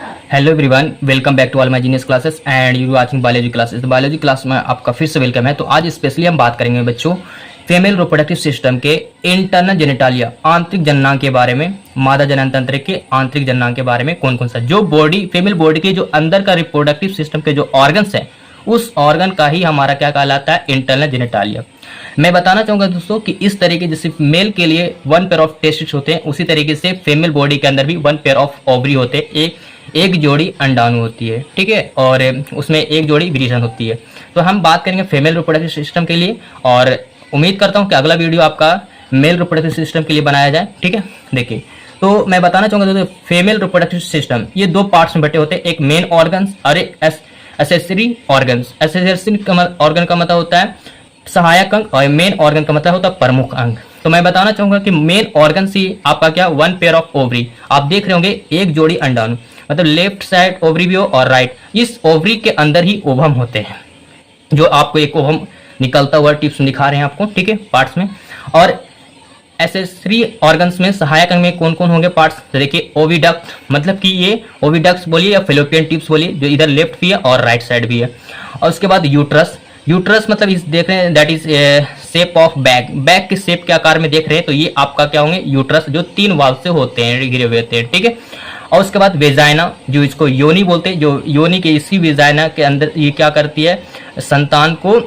Hello everyone, welcome back to all my genius classes and you watching biology classes. तो biology class में आपका फिर से welcome है। तो आज स्पेशली हम बात करेंगे बच्चों फीमेल रिप्रोडक्टिव सिस्टम के इंटरनल जेनिटालिया, आंतरिक जननांग के बारे में, मादा जनन तंत्र के आंतरिक जननांग के बारे में। कौन कौन सा जो बॉडी फीमेल बॉडी के जो अंदर का रिप्रोडक्टिव सिस्टम के जो ऑर्गन्स है, उस ऑर्गन का ही हमारा क्या कहलाता है, इंटरनल जेनिटालिया। मैं बताना चाहूंगा दोस्तों कि इस तरीके जैसे मेल के लिए 1 पेयर ऑफ टेस्टिस होते हैं, उसी तरीके से फीमेल बॉडी के अंदर भी 1 पेयर ऑफ ओवरी होते हैं। एक जोड़ी अंडाणु होती है, ठीक है, और उसमें एक जोड़ी विरेचन होती है। तो हम बात करेंगे फीमेल रिप्रोडक्टिव सिस्टम के लिए, और उम्मीद करता हूं कि अगला वीडियो आपका मेल रिप्रोडक्टिव सिस्टम के लिए बनाया जाए, ठीक है। देखिए, तो मैं बताना चाहूंगा दोस्तों फीमेल रिप्रोडक्टिव सिस्टम ये 2 पार्ट्स में बटे होते हैं, एक मेन ऑर्गन्स और एक एसेसरी ऑर्गन्स। एसेसरी ऑर्गन का मतलब होता है सहायक अंग और मेन ऑर्गन का मतलब होता है प्रमुख अंग। तो मैं बताना चाहूंगा कि मेन ऑर्गन से आपका क्या 1 पेयर ऑफ ओवरी, आप देख रहे होंगे एक जोड़ी अंडाणु, मतलब लेफ्ट साइड ओवरी भी हो और राइट। इस ओवरी के अंदर ही ओवम होते हैं, जो आपको एक ओवम निकलता हुआ टिप्स दिखा रहे हैं आपको, ठीक है, पार्ट्स में। और एसेसरी ऑर्गन्स में सहायक अंग में कौन कौन होंगे पार्ट्स, तो देखिए ओविडक्ट, मतलब कि ये ओविडक्ट्स बोलिए या फेलोपियन टिप्स बोलिए, जो इधर लेफ्ट भी है और राइट साइड भी है। और उसके बाद यूट्रस, यूट्रस मतलब इस देख रहे हैं that is shape of bag, bag के शेप के आकार में देख रहे हैं, तो ये आपका क्या होंगे यूट्रस, जो 3 वाल्व से होते हैं, घिरे हुए होते हैं, ठीक है। और उसके बाद वेजाइना, जो इसको योनि बोलते हैं, जो योनि के इसी वेजाइना के अंदर ये क्या करती है, संतान को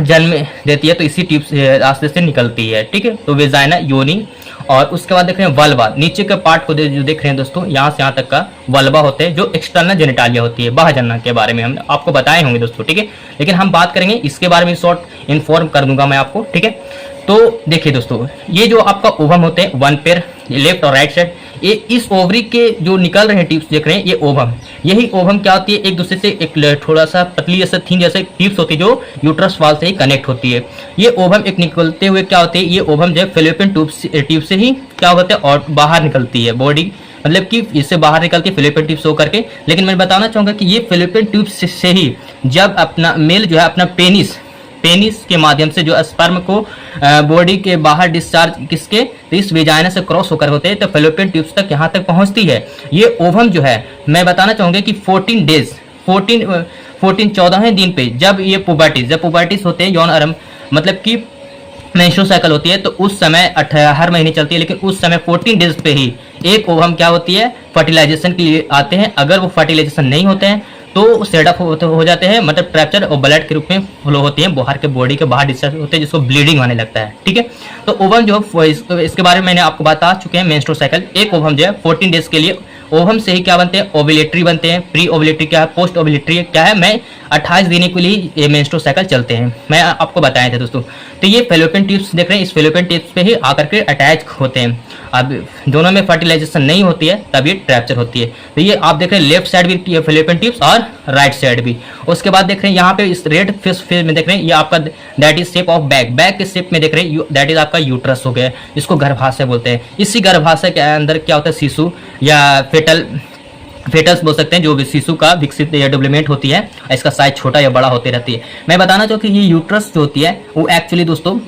जन्म देती है, तो इसी ट्यूब रास्ते से निकलती है, ठीक है। तो वेजाइना योनि। और उसके बाद देख रहे हैं वल्वा, नीचे के पार्ट को जो देख रहे हैं दोस्तों, यहाँ से यहाँ तक का वल्वा होते हैं, जो एक्सटर्नल जेनिटालिया होती है, बाह्य जननांग के बारे में हम आपको बताए होंगे दोस्तों, ठीक है। लेकिन हम बात करेंगे इसके बारे में, शॉर्ट इन्फॉर्म कर दूंगा मैं आपको, ठीक है। तो देखिए दोस्तों, ये जो आपका ओवम होते हैं 1 पेयर लेफ्ट और राइट साइड, ये इस ओवरी के जो निकल रहे हैं टिप्स देख रहे हैं, ये ओवम, यही ओवम क्या होती है, एक दूसरे से एक थोड़ा सा पतली जैसे थीन जैसे टिप्स होती है, जो यूट्रस वाल से ही कनेक्ट होती है। ये ओवम एक निकलते हुए क्या होते हैं, ये ओवम जो फेलोपियन ट्यूब से ही क्या होता है और बाहर निकलती है बॉडी, मतलब कि इससे बाहर निकलती है फेलोपियन ट्यूब शो करके। लेकिन मैं बताना चाहूंगा कि ये फेलोपियन ट्यूब से ही जब अपना मेल जो है अपना पेनिस के माध्यम से जो स्पर्म को बॉडी के बाहर डिस्चार्ज किसके, तो इस वेजाइना से क्रॉस होकर होते हैं, तो फेलोपियन ट्यूब्स तक यहाँ तक पहुँचती है। ये ओवम जो है, मैं बताना चाहूंगा कि 14वें दिन पे जब ये पुबर्टिस होते हैं, यौन आरंभ मतलब कि मेंस्ट्रुअल साइकिल होती है, तो उस समय हर महीने चलती है, लेकिन उस समय 14 डेज पे ही एक ओवम क्या होती है, फर्टिलाइजेशन के लिए आते हैं। अगर वो फर्टिलाइजेशन नहीं होते हैं तो सेटअप हो जाते हैं, मतलब ट्रैप्चर और ब्लड के रूप में फ्लो होती हैं, बाहर के बॉडी के बाहर डिस्चार्ज होते हैं, जिसको ब्लीडिंग होने लगता है, ठीक है। तो ओवम जो इसके बारे में मैंने आपको बता चुके हैं, मेंस्ट्रुअल साइकिल, एक ओवम जो है 14 डेज के लिए, ओवम से ही क्या बनते हैं, ओविलेटरी बनते हैं, प्री ओविलेटरी क्या है, पोस्ट ओविलेटरी क्या है, मैं 28 दिन के लिए ये मेंस्ट्रुअल साइकिल चलते हैं, मैं आपको बताए थे दोस्तों। तो ये फेलोपियन ट्यूब्स देख रहे हैं, इस फेलोपियन ट्यूब्स पे ही आकर के अटैच होते हैं। अब दोनों में फर्टिलाइजेशन नहीं होती है, तब ये ट्रैप्चर होती है। तो ये आप देख रहे हैं लेफ्ट साइड भी फेलोपियन ट्यूब्स और राइट साइड भी। उसके बाद देख रहे हैं यहाँ पे इस रेड फेस में देख रहे हैं, ये आपका that is shape of bag, bag के शेप में देख रहे हैं, दैट इज आपका यूट्रस हो गया, इसको गर्भाशय बोलते हैं। इसी गर्भाशय के अंदर क्या होता है, शिशु या फेटस बोल सकते हैं, जो भी शिशु का विकसित या डेवलपमेंट होती है, इसका साइज छोटा या बड़ा होती रहती है। मैं बताना चाहूँ कि ये यूट्रस जो होती है वो एक्चुअली दोस्तों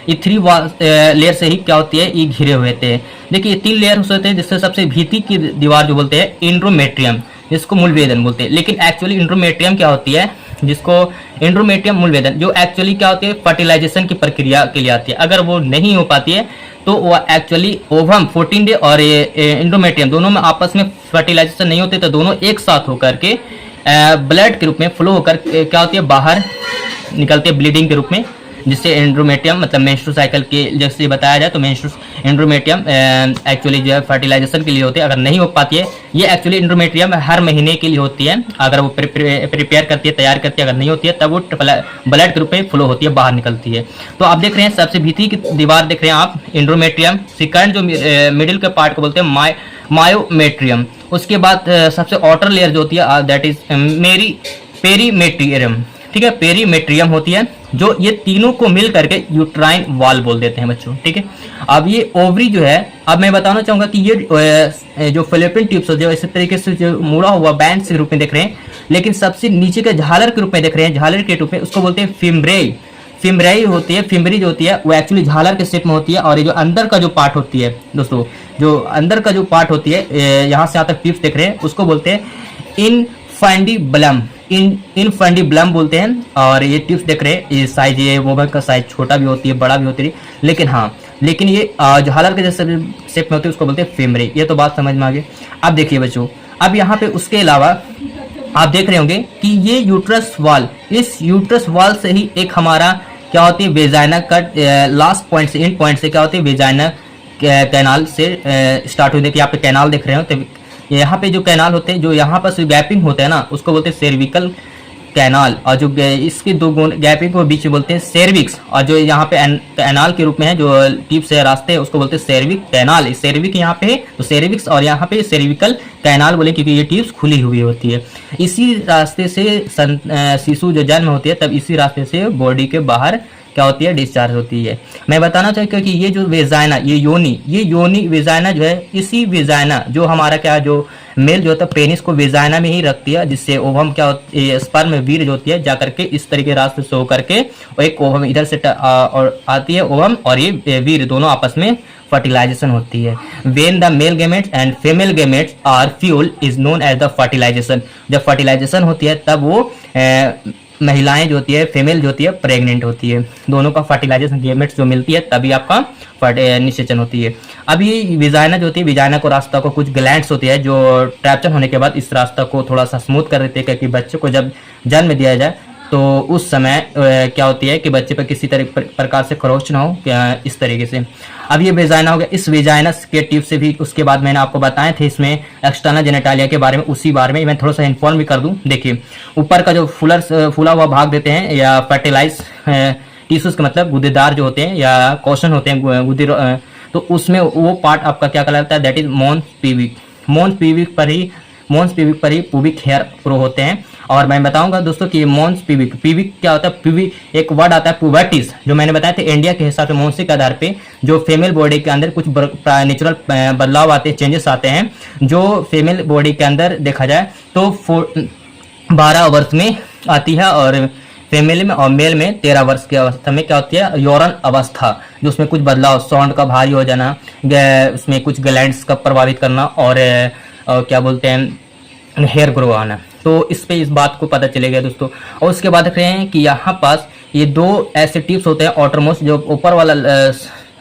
ये 3 लेयर से ही क्या होती है, ये घिरे हुए थे। देखिए ये 3 लेयर होते हैं, जिससे सबसे भीतर की दीवार जो बोलते हैं इंड्रोमेट्रियम, जिसको मूलवेदन बोलते हैं। लेकिन एक्चुअली इंड्रोमेट्रियम क्या होती है, जिसको इंड्रोमेट्रियम मूलवेदन, जो एक्चुअली क्या होती है, फर्टिलाइजेशन की प्रक्रिया के लिए आती है। अगर वो नहीं हो पाती है तो वो एक्चुअली ओवम 14 डे और इंड्रोमेट्रियम दोनों में आपस में फर्टिलाइजेशन नहीं होते, तो दोनों एक साथ होकर के ब्लड के रूप में फ्लो होकर क्या होती है, बाहर निकलती है ब्लीडिंग के रूप में, जिससे एंड्रोमेट्रियम मतलब मेंस्ट्रुअल साइकिल के जैसे बताया जाए, तो एंड्रोमेट्रियम एक्चुअली जो है फर्टिलाइजेशन के लिए होती है। अगर नहीं हो पाती है, ये एक्चुअली एंड्रोमेट्रियम हर महीने के लिए होती है, अगर वो प्रिपेयर करती है, तैयार करती है। अगर नहीं होती है तब वो ब्लड के रूप में फ्लो होती है, बाहर निकलती है। तो आप देख रहे हैं सबसे भीतर की दीवार देख रहे हैं आप, एंड्रोमेट्रियम। सेकंड जो मिडिल के पार्ट को बोलते हैं मायोमेट्रियम। उसके बाद सबसे आउटर लेयर जो होती है दैट इज पेरीमेट्रियम, ठीक है, पेरीमेट्रियम होती है, जो ये तीनों को मिल करके यूट्राइन वॉल बोल देते हैं बच्चों, ठीक है। अब ये ओवरी जो है, अब मैं बताना चाहूंगा कि ये जो फेलोपियन ट्यूब्स जो इस तरीके से जो मुड़ा हुआ बैंड के रूप में देख रहे हैं, लेकिन सबसे नीचे के झालर के रूप में देख रहे हैं, झालर के रूप में, उसको बोलते हैं फिम्ब्रे। फिमराई होती है, फिमरी जो होती है वो एक्चुअली झालर के शेप में होती है। और ये जो अंदर का जो पार्ट होती है दोस्तों, जो अंदर का जो पार्ट होती है, यहाँ से यहाँ तक टिप्स देख रहे हैं, उसको बोलते हैं इनफैंडिबुलम, इनफैंडिबुलम बोलते हैं। और ये टिप्स देख रहे हैं, ये साइज, ये वोबल का साइज छोटा भी होती है, बड़ा भी होती है, लेकिन हाँ, लेकिन ये झालर के जैसे शेप में होती है, उसको बोलते हैं फेमरे। ये तो बात समझ में आ गई। अब देखिए बच्चों, अब यहाँ पे उसके अलावा आप देख रहे होंगे कि ये यूट्रस वॉल, इस यूट्रस वॉल से ही एक हमारा क्या होती है, वेजाइना का लास्ट पॉइंट से, एंड पॉइंट से क्या होती है, वेजाइना कैनाल से स्टार्ट होती है। कि यहाँ पे कैनाल देख रहे हो, तो यहाँ पे जो कैनाल होते हैं, जो यहाँ पर गैपिंग होते हैं ना, उसको बोलते हैं सेर्विकल कैनाल। और जो इसके दो गैपिंग को बीच में बोलते हैं सेर्विक्स। और जो यहाँ पे कैनाल के रूप में है, जो टिप्स है, रास्ते है, उसको बोलते हैं सेर्विक कैनाल। सेर्विक यहाँ पे है तो सेर्विक्स, और यहाँ पे सेर्विकल कैनाल बोले क्योंकि ये टिप्स खुली हुई होती है। इसी रास्ते से शिशु जो जन्म होती है, तब इसी रास्ते से बॉडी के बाहर क्या होती है, डिस्चार्ज होती है। मैं बताना चाहूँगा कि ये जो वेजाइना, ये योनी वेजाइना जो है, इसी वेजाइना जो हमारा क्या, जो मेल जो होता है पेनिस को वेजाइना में ही रखती है, जिससे ओवम क्या होती है, स्पर्म में वीर जो होती है, जाकर के इस तरीके रास्ते से होकर के और एक ओवम इधर से और आती है, ओवम और ये वीर दोनों आपस में फर्टिलाइजेशन होती है। When the male gametes and female gametes are fuel is known as the fertilisation. जब फर्टिलाइजेशन होती है तब वो महिलाएं जो होती है, फीमेल जो होती है, प्रेग्नेंट होती है। दोनों का फर्टिलाइजेशन गेमेट्स जो मिलती है तभी आपका निषेचन होती है। अब ये विजाइना जो होती है, विजाइना को रास्ता को कुछ ग्लैंड्स होती है जो ट्रैप्शन होने के बाद इस रास्ता को थोड़ा सा स्मूथ कर देते हैं, क्योंकि बच्चे को जब जन्म दिया जाए तो उस समय क्या होती है कि बच्चे पर किसी प्रकार से खरोच ना हो, इस तरीके से। अब ये वेजाइना हो गया। इस वेजाइना के टिप से भी उसके बाद मैंने आपको बताए थे इसमें एक्सटर्नल जेनिटालिया के बारे में, उसी बारे में मैं थोड़ा सा इन्फॉर्म भी कर दूं। देखिए, ऊपर का जो फूला हुआ भाग देते हैं या फर्टिलाइज टिश्यूज का मतलब गुदेदार जो होते हैं या कॉशन होते हैं गुदे, तो उसमें वो पार्ट आपका क्या कहलाता है, दैट इज मोन्स पीविक। मोन्स पीविक पर ही पुबिक हेयर ग्रो होते हैं। और मैं बताऊंगा दोस्तों कि मोन्स पीविक क्या होता है। पीविक एक वर्ड आता है पुबर्टिस, जो मैंने बताया था इंडिया के हिसाब से मानसिक आधार पे जो फीमेल बॉडी के अंदर कुछ नेचुरल बदलाव आते हैं, चेंजेस आते हैं, जो फीमेल बॉडी के अंदर देखा जाए तो 12 वर्ष में आती है, और फीमेल में और मेल में 13 वर्ष की अवस्था में क्या होती है, यौरन अवस्था, जो उसमें कुछ बदलाव, साउंड का भारी हो जाना, उसमें कुछ ग्लैंड्स का प्रभावित करना, और क्या बोलते हैं, हेयर ग्रो आना। तो इस पे इस बात को पता चलेगा दोस्तों। और उसके बाद देख रहे हैं कि यहाँ पास ये दो ऐसे टिप्स होते हैं ऑटरमोस्ट, जो ऊपर वाला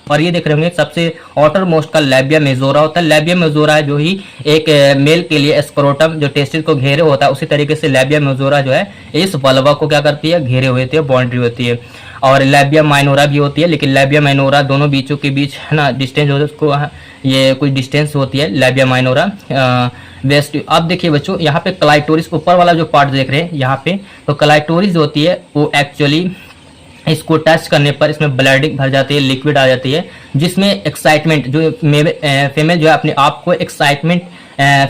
और ये देख रहे होंगे सबसे ऑटर मोस्ट का लैबिया मेजोरा होता है। लैबिया मेजोरा जो ही एक मेल के लिए स्क्रोटम जो टेस्टिस को घेरे होता है, उसी तरीके से लैबिया मेजोरा जो है इस वल्वा को क्या करती है, घेरे हुए होती है, बाउंड्री होती है। और लैबिया माइनोरा भी होती है, लेकिन लैबिया माइनोरा दोनों बीचों के बीच है ना डिस्टेंस होता है, उसको ये कुछ डिस्टेंस होती है लैबिया माइनोरा वेस्ट। अब देखिए बच्चों, यहाँ पे क्लाइटोरिस ऊपर वाला जो पार्ट देख रहे हैं यहाँ पे, तो क्लाइटोरिस जो होती है वो एक्चुअली इसको टच करने पर इसमें ब्लडिंग भर जाती है, लिक्विड आ जाती है, जिसमें एक्साइटमेंट जो फीमेल जो है अपने आप को एक्साइटमेंट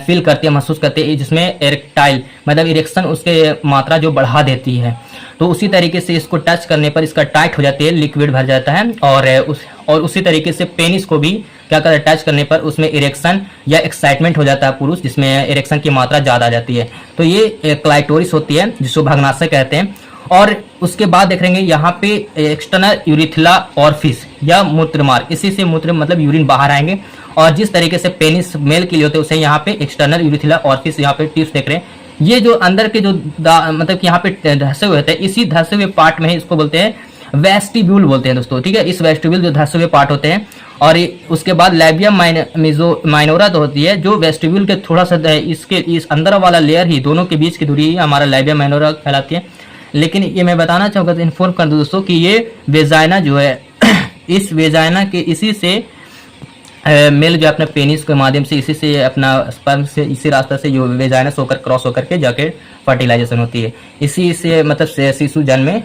फील करती है, महसूस करती है, जिसमें इरेक्टाइल मतलब इरेक्शन उसके मात्रा जो बढ़ा देती है। तो उसी तरीके से इसको टच करने पर इसका टाइट हो जाती है, लिक्विड भर जाता है, और उसी तरीके से पेनिस को भी क्या करता है, टच करने पर उसमें इरेक्शन या एक्साइटमेंट हो जाता है पुरुष, जिसमें इरेक्शन की मात्रा ज़्यादा आ जाती है। तो ये क्लाइटोरिस होती है, जिसको भग्नाशय कहते हैं। और उसके बाद देख रहेंगे यहाँ पे एक्सटर्नल यूरिथ्ला ऑरिफिस या मूत्रमार्ग, इसी से मूत्र मतलब यूरिन बाहर आएंगे। और जिस तरीके से पेनिस मेल के लिए होते हैं उसे यहाँ पे एक्सटर्नल यूरिथ्ला ऑरिफिस, यहाँ पे टिप्स देख रहे हैं। ये जो अंदर के जो मतलब कि यहाँ पे धंसे हुए होते हैं, इसी धंसे हुए पार्ट में ही इसको बोलते हैं वेस्टिब्यूल बोलते हैं दोस्तों, ठीक है। इस वेस्टिब्यूल जो धंसे हुए पार्ट होते हैं। और उसके बाद लैबिया माइनोरा तो होती है, जो वेस्टिब्यूल के थोड़ा सा इसके इस अंदर वाला लेयर ही, दोनों के बीच की दूरी हमारा लैबिया माइनोरा कहलाती है। लेकिन ये मैं बताना चाहूँगा, तो इन्फॉर्म कर दूँ दोस्तों कि ये वेजाइना जो है इस वेजाइना के इसी से मेल जो अपने पेनिस के माध्यम से इसी से अपना स्पर्म से इसी रास्ता से जो वेजाइना होकर क्रॉस होकर के जाके फर्टिलाइजेशन होती है। इसी से मतलब शिशु जन्म में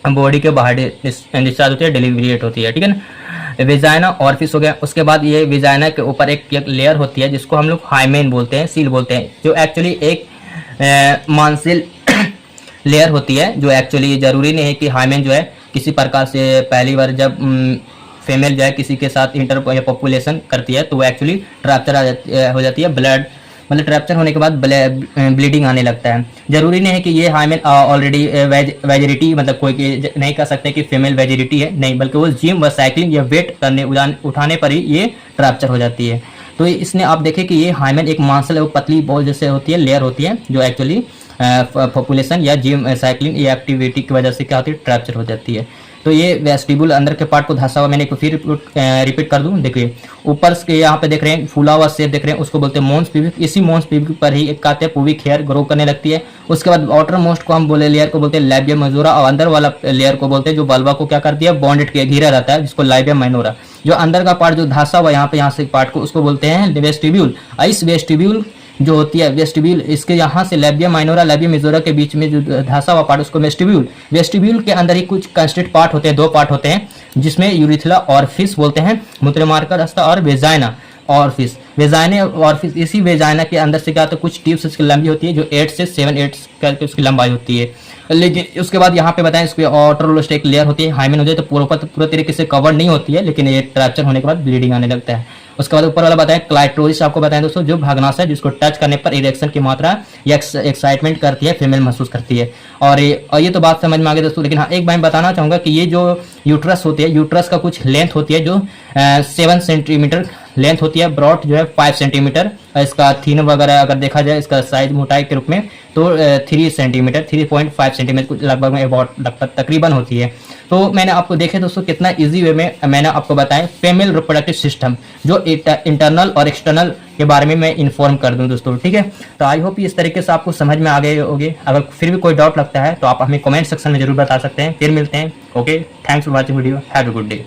बॉडी के बाहर डिस्चार्ज होती है, डिलीवरी होती है, ठीक है ना। वेजाइना ऑरिफिस हो गया। उसके बाद ये वेजाइना के ऊपर एक लेयर होती है जिसको हम लोग हाइमेन बोलते हैं, सील बोलते हैं, जो एक्चुअली एक मांसिल लेयर होती है, जो एक्चुअली जरूरी नहीं है कि हाइमेन जो है किसी प्रकार से पहली बार जब फीमेल जो है किसी के साथ इंटर पॉपुलेशन करती है तो वो एक्चुअली ट्रैप्चर हो जाती है, ब्लड मतलब ट्रैप्चर होने के बाद ब्लीडिंग आने लगता है। जरूरी नहीं है कि ये हाइमेन ऑलरेडी वेजिरिटी, मतलब कोई नहीं कह सकते कि फीमेल वेजिरिटी है, नहीं, बल्कि वो जिम व साइकिलिंग या वेट करने उठाने पर ही ये ट्रैप्चर हो जाती है। तो इसने आप देखें कि ये हाइमेन एक मांसल और पतली बॉल जैसे होती है, लेयर होती है, जो एक्चुअली पॉपुलेशन या जिम साइकिलिंग या एक्टिविटी की वजह से क्या होती है, ट्रैप्चर हो जाती है। तो ये वेस्टिब्यूल अंदर के पार्ट को धंसा हुआ, मैंने एक फिर रिपीट कर दूं, देखिए ऊपर के यहाँ पे देख रहे हैं फूला हुआ शेप देख रहे हैं, उसको बोलते हैं मोन्स प्यूबिक। इसी मोन्स प्यूबिक पर ही एक कहते हैं पुबिक हेयर ग्रो करने लगती है। उसके बाद आउटर मोस्ट को हम बोले लेयर को बोलते हैं लैबियम मेजोरा, और अंदर वाला लेयर को बोलते हैं जो बल्बा को क्या कर दिया, बॉन्डेड किया, घिरा रहता है, जिसको लाइबियम माइनोरा। जो अंदर का पार्ट जो धंसा हुआ यहाँ से पार्ट को, उसको बोलते हैं वेस्टिब्यूल। इस वेस्टिब्यूल जो होती है वेस्टिब्यूल, इसके यहाँ से लैबियम माइनोरा लैबियम मेजोरा के बीच में जो धंसा हुआ पार्ट, उसको वेस्टिब्यूल। वेस्टिब्यूल के अंदर ही कुछ कंस्टिट्यूट पार्ट होते हैं, 2 पार्ट होते हैं, जिसमें यूरिथ्ला ऑरिफिस बोलते हैं, मूत्रमार्ग रास्ता, और वेजाइना ऑरिफिस। वेजाइना ऑरिफिस, इसी वेजाइना के अंदर से क्या होता है, कुछ ट्यूब्स इसकी लंबी होती है जो 8 से 7-8 करके उसकी लंबाई होती है। लेकिन उसके बाद यहाँ पे बताएं इसकी ऑटरोलोस्ट एक लेयर होती है, हाइमेन हो जाए तो पूरा तरीके से कवर नहीं होती है, लेकिन ये ट्रैप्चर होने के बाद ब्लीडिंग आने लगता है। उसके बाद ऊपर वाला बताएं क्लाइटोरिस, आपको बताएं दोस्तों, जो भागनास है, जिसको टच करने पर इरेक्शन की मात्रा या एक्साइटमेंट करती है, फीमेल महसूस करती है। और ये तो बात समझ में आ गई दोस्तों। लेकिन हाँ, एक बात बताना चाहूंगा कि ये जो यूट्रस होती है, यूट्रस का कुछ लेंथ होती है जो 7 सेंटीमीटर लेंथ होती है, ब्रॉड जो है 5 सेंटीमीटर, इसका थीन वगैरह अगर देखा जाए इसका साइज मोटाई के रूप में तो 3 सेंटीमीटर 3.5 सेंटीमीटर लगभग में अबाउट तकरीबन होती है। तो मैंने आपको देखे दोस्तों कितना इजी वे में मैंने आपको बताया फीमेल रिप्रोडक्टिव सिस्टम, जो इंटरनल और एक्सटर्नल के बारे में मैं इन्फॉर्म कर दूं दोस्तों, ठीक है। तो आई होप इस तरीके से आपको समझ में आ गए होंगे। अगर फिर भी कोई डाउट लगता है तो आप हमें कमेंट सेक्शन में जरूर बता सकते हैं। फिर मिलते हैं। Okay, thanks for watching video, have a good day.